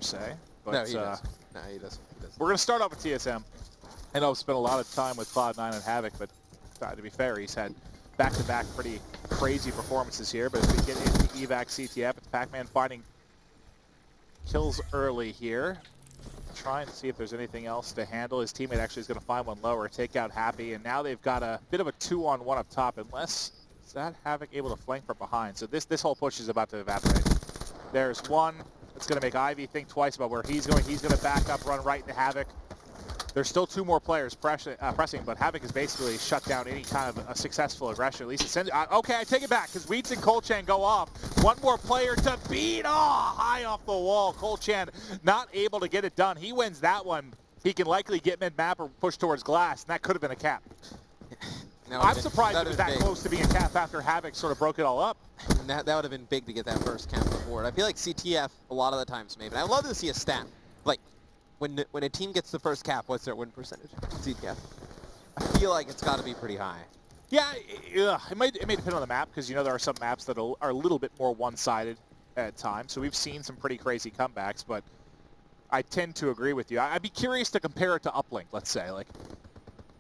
per se. But, No, he doesn't. No, he doesn't. We're going to start off with TSM. I know I've spent a lot of time with Cloud9 and Havoc, but to be fair, he's had back-to-back pretty crazy performances here. But as we get into evac CTF, it's Pac-Man finding kills early here. Trying to see if there's anything else to handle. His teammate actually is going to find one lower, take out Happy, and now they've got a bit of a 2-on-1 up top, unless is that Havoc able to flank from behind. So this whole push is about to evaporate. There's one. It's going to make Ivy think twice about where he's going. He's going to back up, run right into Havoc. There's still two more players pressing, but Havoc has basically shut down any kind of a successful aggression. At least it sends. Okay, I take it back because Weeds and Kolchan go off. One more player to beat. Oh, high off the wall. Kolchan not able to get it done. He wins that one. He can likely get mid-map or push towards glass, and that could have been a cap. I'm surprised it was that close to being a cap after Havoc sort of broke it all up. And that would have been big to get that first cap on board. I feel like CTF a lot of the times maybe. I'd love to see a stat. Like, when a team gets the first cap, what's their win percentage? CTF. I feel like it's got to be pretty high. Yeah, it may depend on the map, because you know there are some maps that are a little bit more one-sided at times. So we've seen some pretty crazy comebacks, but I tend to agree with you. I'd be curious to compare it to Uplink, let's say, like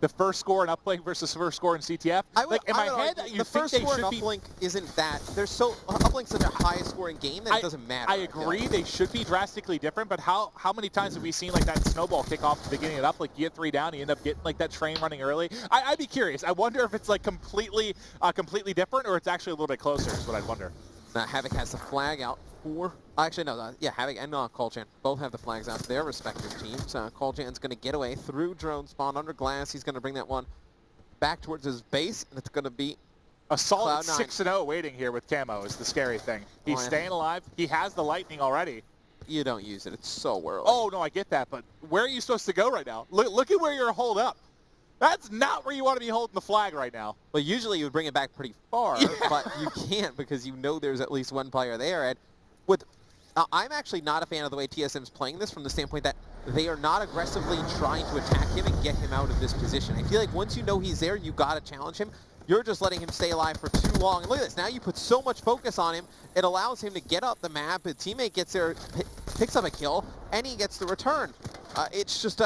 the first score in Uplink versus the first score in CTF. In my head, the first score in Uplink isn't that. Uplink's such a high-scoring game that it doesn't matter. I agree, they should be drastically different, but how many times have we seen like that snowball kick off at the beginning of Uplink? You get 3 down, you end up getting like that train running early. I'd be curious. I wonder if it's like completely different, or it's actually a little bit closer is what I'd wonder. Now Havoc has the flag out for... Actually, no. Yeah, Havoc and Kolchan both have the flags out for their respective teams. Kolchan's going to get away through drone spawn under glass. He's going to bring that one back towards his base, and it's going to be a solid 6-0 waiting here with camo is the scary thing. He's staying alive. He has the lightning already. You don't use it. It's so early. Oh, no, I get that, but where are you supposed to go right now? Look at where you're holed up. That's not where you want to be holding the flag right now. Well, usually you would bring it back pretty far, but you can't because you know there's at least one player there. And I'm actually not a fan of the way TSM's playing this from the standpoint that they are not aggressively trying to attack him and get him out of this position. I feel like once you know he's there, you got to challenge him. You're just letting him stay alive for too long. And look at this. Now you put so much focus on him, it allows him to get up the map. His teammate gets there, picks up a kill, and he gets the return. It's just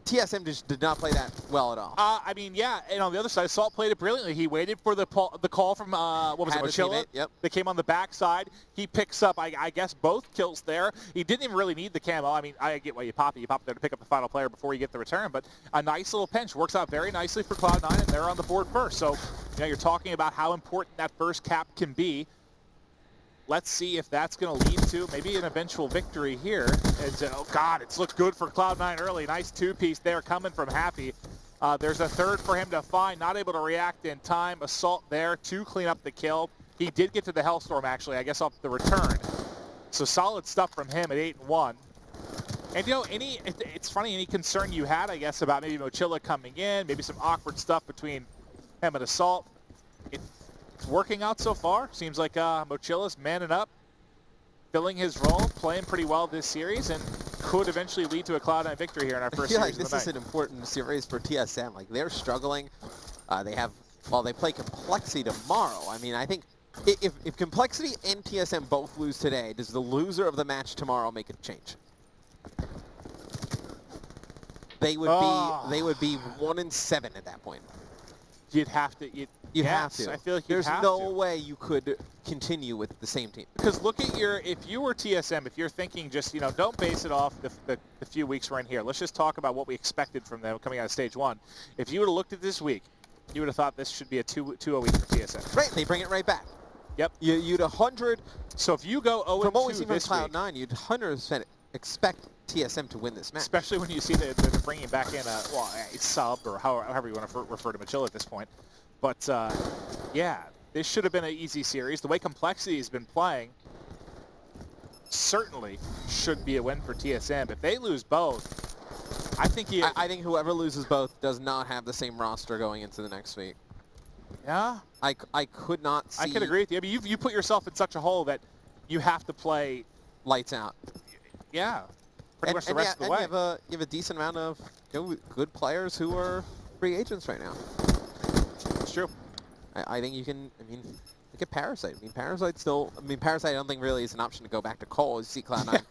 TSM just did not play that well at all. I mean, yeah, and on the other side, Salt played it brilliantly. He waited for the call from, what was it, Mochila? Yep. That came on the backside. He picks up, I guess, both kills there. He didn't even really need the camo. I mean, I get why you pop it. You pop it there to pick up the final player before you get the return, but a nice little pinch. Works out very nicely for Cloud9, and they're on the board first. So, you know, you're talking about how important that first cap can be. Let's see if that's going to lead to maybe an eventual victory here. Oh, God, it's looked good for Cloud9 early. Nice two-piece there coming from Happy. There's a third for him to find. Not able to react in time. Assault there to clean up the kill. He did get to the Hellstorm, actually, I guess, off the return. So solid stuff from him at 8-1. And, you know, it's funny, any concern you had, I guess, about maybe Mochila coming in, maybe some awkward stuff between him and Assault. It's working out so far. Seems like Mochila's manning up, filling his role, playing pretty well this series, and could eventually lead to a Cloud9 victory here in our first series of the night. I feel like this is an important series for TSM. Like, they're struggling. They play Complexity tomorrow. I mean, I think if Complexity and TSM both lose today, does the loser of the match tomorrow make a change? They would be 1-7 at that point. You'd have to. You'd have to. I feel like there's no way you could continue with the same team. Because look at if you were TSM, if you're thinking just, you know, don't base it off the few weeks we're in here. Let's just talk about what we expected from them coming out of stage 1. If you would have looked at this week, you would have thought this should be a 2-0 week for TSM. Right, they bring it right back. Yep. You'd 100. So if you go 0-2 from what we've seen from this week, Cloud9, you'd 100% expect TSM to win this match. Especially when you see that they're bringing back in a sub, or however you want to refer to Mochila at this point. But, yeah, this should have been an easy series. The way Complexity has been playing certainly should be a win for TSM. If they lose both, I think I think whoever loses both does not have the same roster going into the next week. Yeah? I could not see... I could agree with you. I mean, you put yourself in such a hole that you have to play... lights out. Yeah. Pretty much the rest of the way. You have a decent amount of good players who are free agents right now. It's true. I think you can, I mean, at Parasite. I mean, Parasite I don't think really is an option to go back to Cole. You see Cloud9.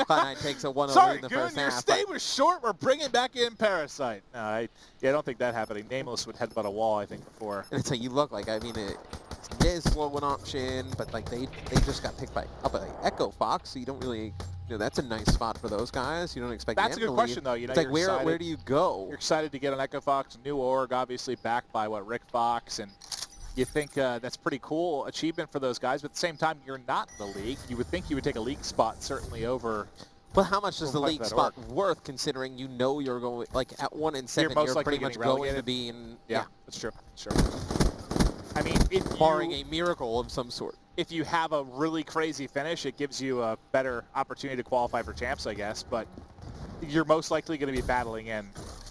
Cloud9 takes a 1-0 Sorry, lead in the Goon, first your half. stay was short. We're bringing back in Parasite. No, I don't think that happening. Nameless would headbutt a wall, I think, before. And it's like, you look like, I mean, it is slow one option, but like they just got picked by Echo Fox, so you don't really, that's a nice spot for those guys. You don't expect That's a them good to question, leave. though. It's like, where do you go? You're excited to get an Echo Fox, New Org, obviously backed by, Rick Fox, and you think that's pretty cool achievement for those guys, but at the same time, you're not in the league. You would think you would take a league spot, certainly over... Well, how much is the league spot worth, considering you're going, like, at 1-7, you're pretty much going to be in... Yeah, that's true. I mean, barring a miracle of some sort. If you have a really crazy finish, it gives you a better opportunity to qualify for champs, I guess, but you're most likely going to be battling in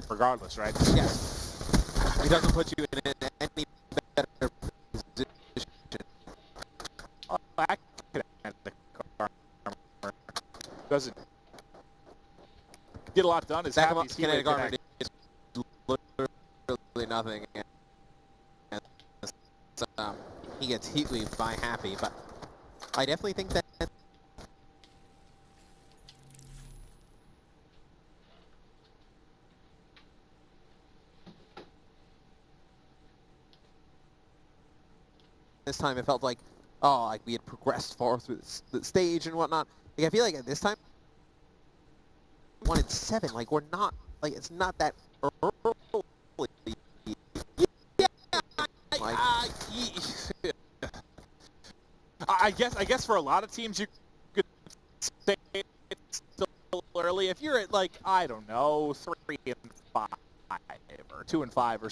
regardless, right? Yes. It doesn't put you in any better position. Doesn't get a lot done. His kinetic armor is literally nothing. And he gets heat weaved by Happy, but I definitely think that this time it felt like, like we had progressed far through the stage and whatnot. Like, I feel like at this time, 1-7, like, we're not, like, it's not that early. I guess for a lot of teams you could say it's still early. If you're at, like, I don't know, 3-5 or 2-5 or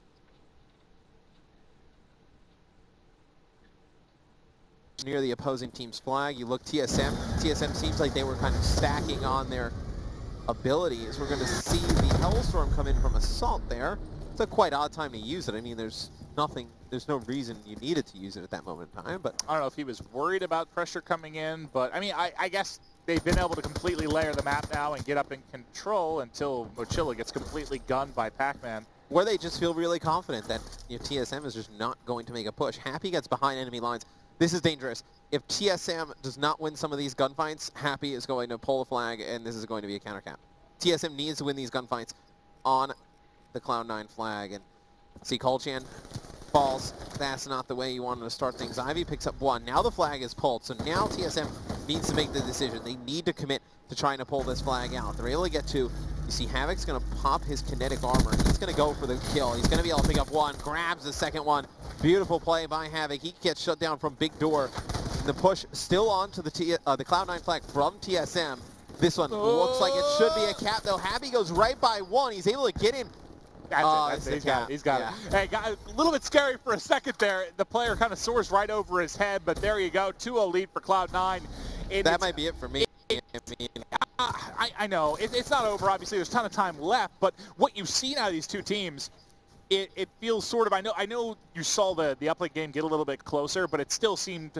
near the opposing team's flag, you look TSM. TSM seems like they were kind of stacking on their abilities. We're going to see the Hellstorm come in from Assault there. It's a quite odd time to use it. I mean, there's no reason you needed to use it at that moment in time, but... I don't know if he was worried about pressure coming in, but, I mean, I guess they've been able to completely layer the map now and get up in control until Mochila gets completely gunned by Pac-Man. Where they just feel really confident that TSM is just not going to make a push. Happy gets behind enemy lines. This is dangerous. If TSM does not win some of these gunfights, Happy is going to pull the flag, and this is going to be a counter cap. TSM needs to win these gunfights on the Cloud9 flag. And see, Colchan falls. That's not the way you wanted to start things. Ivy picks up 1. Now the flag is pulled, so now TSM needs to make the decision. They need to commit to trying to pull this flag out. They're able to get 2. You see Havoc's going to pop his kinetic armor. He's going to go for the kill. He's going to be able to pick up 1, grabs the second one. Beautiful play by Havoc. He gets shut down from Big Door. The push still on to the Cloud9 flag from TSM. This one looks like it should be a cap, though. Happy goes right by 1. He's able to get in. That's it. He's got it. Hey, a little bit scary for a second there. The player kind of soars right over his head, but there you go. 2-0 lead for Cloud9. That might be it for me. I know. It's not over, obviously. There's a ton of time left, but what you've seen out of these two teams, it feels sort of, I know you saw the uplink game get a little bit closer, but it still seemed,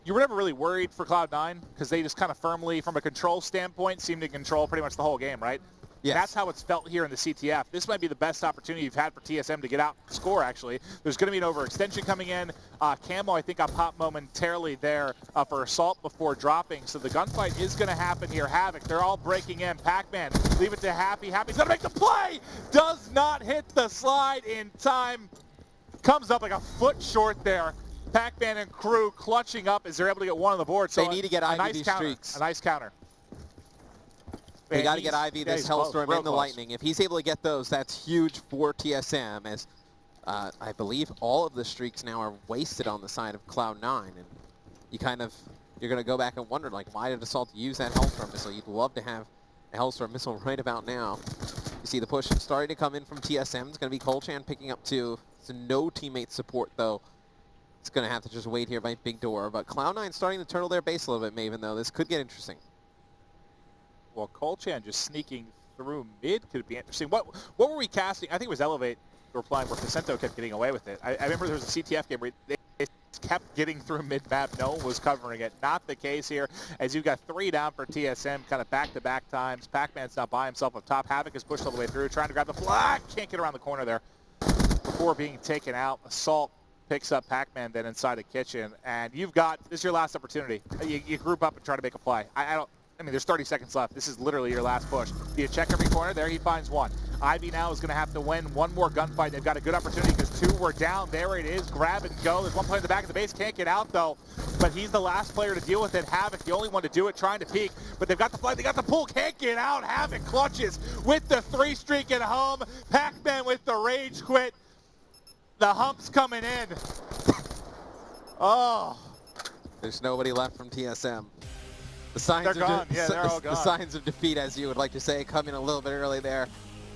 you were never really worried for Cloud9 because they just kind of firmly, from a control standpoint, seemed to control pretty much the whole game, right? Yes. That's how it's felt here in the CTF. This might be the best opportunity you've had for TSM to get out and score, actually. There's going to be an overextension coming in. Camo, I think, got popped momentarily there for Assault before dropping. So the gunfight is going to happen here. Havoc, they're all breaking in. Pac-Man, leave it to Happy. Happy's going to make the play! Does not hit the slide in time. Comes up like a foot short there. Pac-Man and crew clutching up as they're able to get 1 on the board. So they need to get Ivy these streaks. A nice counter. They got to get Ivy, this Hellstorm, and the Lightning. If he's able to get those, that's huge for TSM, as I believe all of the streaks now are wasted on the side of Cloud9. And you're going to go back and wonder, like, why did Assault use that Hellstorm missile? You'd love to have a Hellstorm missile right about now. You see the push starting to come in from TSM. It's going to be Colchan picking up 2. So no teammate support, though. It's going to have to just wait here by Big Door. But Cloud9 starting to turtle their base a little bit, Maven, though. This could get interesting. Well, Colchan just sneaking through mid could be interesting. What were we casting? I think it was Elevate we were playing where Placento kept getting away with it. I remember there was a CTF game where they kept getting through mid-map. No one was covering it. Not the case here, as you've got 3 down for TSM, kind of back-to-back times. Pac-Man's not by himself up top. Havoc is pushed all the way through, trying to grab the flag. Can't get around the corner there before being taken out. Assault picks up Pac-Man then inside the kitchen, and this is your last opportunity. You group up and try to make a play. I mean, there's 30 seconds left. This is literally your last push. Do you check every corner? There he finds one. Ivy now is going to have to win one more gunfight. They've got a good opportunity because 2 were down. There it is. Grab and go. There's one player in the back of the base. Can't get out, though. But he's the last player to deal with it. Havoc, the only one to do it, trying to peek. But they've got the flag. They got the pull. Can't get out. Havoc clutches with the 3 streak at home. Pac-Man with the rage quit. The hump's coming in. Oh. There's nobody left from TSM. The signs They're gone. Yeah, they're all gone. The signs of defeat, as you would like to say, coming a little bit early there.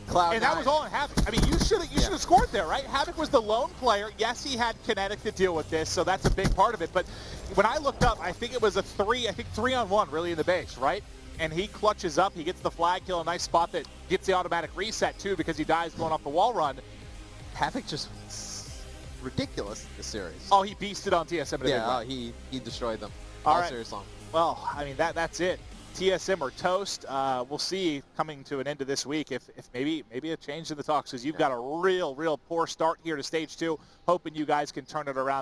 Cloud9. And that was all on Havoc. I mean, you should have scored there, right? Havoc was the lone player. Yes, he had Kinetic to deal with this, so that's a big part of it. But when I looked up, I think it was 3-on-1 really in the base, right? And he clutches up. He gets the flag kill, a nice spot that gets the automatic reset, too, because he dies going off the wall run. Havoc just ridiculous in this series. Oh, he beasted on TSM. Yeah, he destroyed them. All right. Serious long. Well, I mean, that's it. TSM are toast. We'll see coming to an end of this week if maybe a change in the talks, because you've got a real poor start here to stage 2. Hoping you guys can turn it around.